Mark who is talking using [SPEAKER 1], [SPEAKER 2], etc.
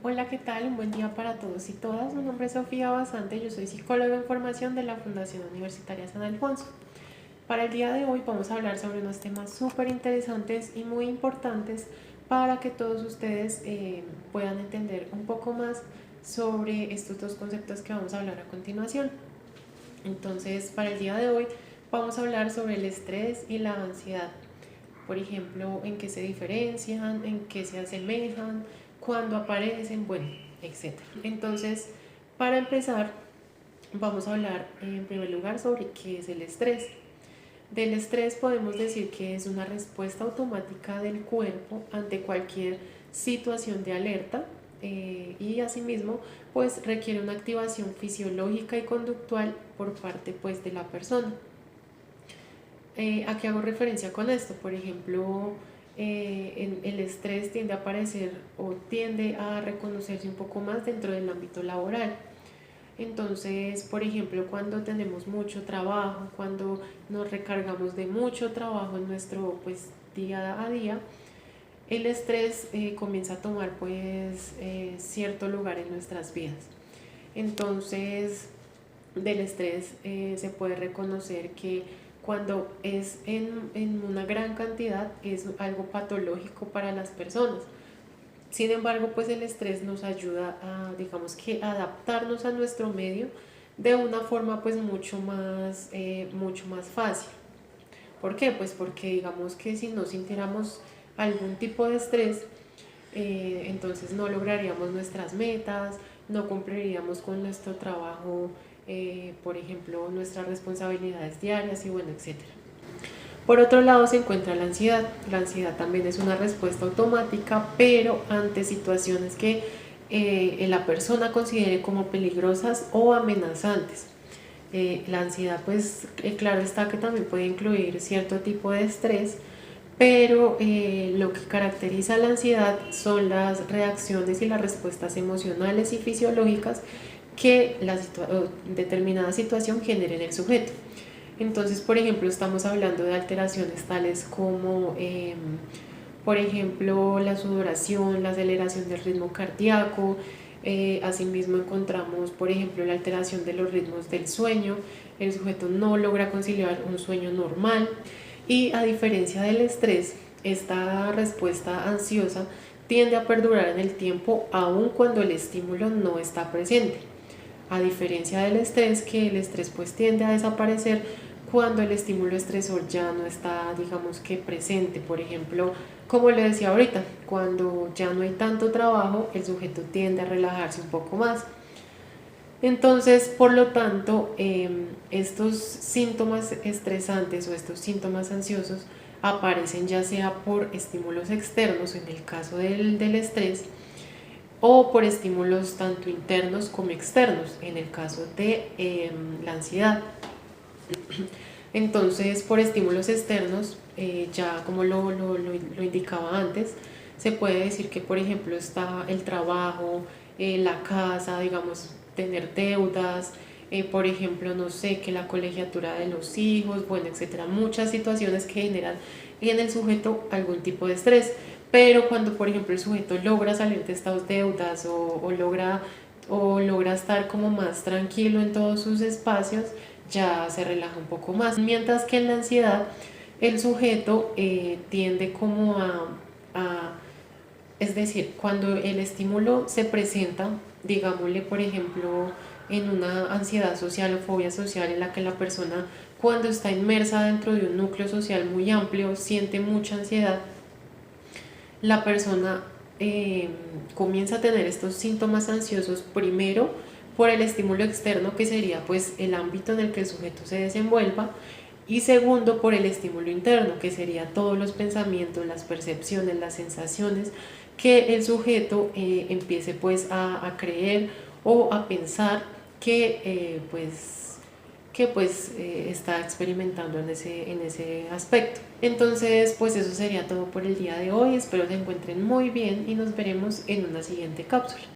[SPEAKER 1] Hola, ¿qué tal? Un buen día para todos y todas. Mi nombre es Sofía Basante, yo soy psicóloga en formación de la Fundación Universitaria San Alfonso. Para el día de hoy vamos a hablar sobre unos temas súper interesantes y muy importantes para que todos ustedes puedan entender un poco más sobre estos dos conceptos que vamos a hablar a continuación. Entonces, para el día de hoy vamos a hablar sobre el estrés y la ansiedad. Por ejemplo, en qué se diferencian, en qué se asemejan, cuándo aparecen, bueno, etcétera. Entonces, para empezar, vamos a hablar en primer lugar sobre qué es el estrés. Del estrés podemos decir que es una respuesta automática del cuerpo ante cualquier situación de alerta y asimismo pues requiere una activación fisiológica y conductual por parte pues de la persona. ¿A qué hago referencia con esto? Por ejemplo, el estrés tiende a aparecer o tiende a reconocerse un poco más dentro del ámbito laboral. Entonces, por ejemplo, cuando tenemos mucho trabajo, cuando nos recargamos de mucho trabajo en nuestro pues, día a día, el estrés comienza a tomar pues, cierto lugar en nuestras vidas. Entonces, del estrés se puede reconocer que cuando es en una gran cantidad es algo patológico para las personas. Sin embargo, pues el estrés nos ayuda a, digamos que, adaptarnos a nuestro medio de una forma pues mucho más fácil. ¿Por qué? Pues porque digamos que si no sintiéramos algún tipo de estrés, entonces no lograríamos nuestras metas, no cumpliríamos con nuestro trabajo, por ejemplo, nuestras responsabilidades diarias y bueno, etcétera. Por otro lado se encuentra la ansiedad. La ansiedad también es una respuesta automática, pero ante situaciones que la persona considere como peligrosas o amenazantes. La ansiedad, pues claro está que también puede incluir cierto tipo de estrés, pero lo que caracteriza la ansiedad son las reacciones y las respuestas emocionales y fisiológicas que determinada situación genere en el sujeto. Entonces, por ejemplo, estamos hablando de alteraciones tales como, por ejemplo, la sudoración, la aceleración del ritmo cardíaco. Asimismo encontramos, por ejemplo, la alteración de los ritmos del sueño. El sujeto no logra conciliar un sueño normal. Y a diferencia del estrés, esta respuesta ansiosa tiende a perdurar en el tiempo aun cuando el estímulo no está presente. A diferencia del estrés, que el estrés pues tiende a desaparecer cuando el estímulo estresor ya no está, digamos que presente. Por ejemplo, como le decía ahorita, cuando ya no hay tanto trabajo, el sujeto tiende a relajarse un poco más. Entonces, por lo tanto, estos síntomas estresantes o estos síntomas ansiosos aparecen ya sea por estímulos externos, en el caso del estrés, o por estímulos tanto internos como externos, en el caso de la ansiedad. Entonces, por estímulos externos, ya como lo indicaba antes, se puede decir que, por ejemplo, está el trabajo, la casa, digamos, tener deudas, por ejemplo, no sé, que la colegiatura de los hijos, bueno, etcétera, muchas situaciones que generan en el sujeto algún tipo de estrés. Pero cuando, por ejemplo, el sujeto logra salir de estas deudas o logra estar como más tranquilo en todos sus espacios, ya se relaja un poco más. Mientras que en la ansiedad el sujeto tiende como es decir, cuando el estímulo se presenta, digámosle por ejemplo en una ansiedad social o fobia social en la que la persona cuando está inmersa dentro de un núcleo social muy amplio siente mucha ansiedad, la persona comienza a tener estos síntomas ansiosos primero por el estímulo externo que sería pues el ámbito en el que el sujeto se desenvuelva y segundo por el estímulo interno que sería todos los pensamientos, las percepciones, las sensaciones que el sujeto empiece pues a creer o a pensar que está experimentando en ese aspecto. Entonces, pues eso sería todo por el día de hoy. Espero se encuentren muy bien y nos veremos en una siguiente cápsula.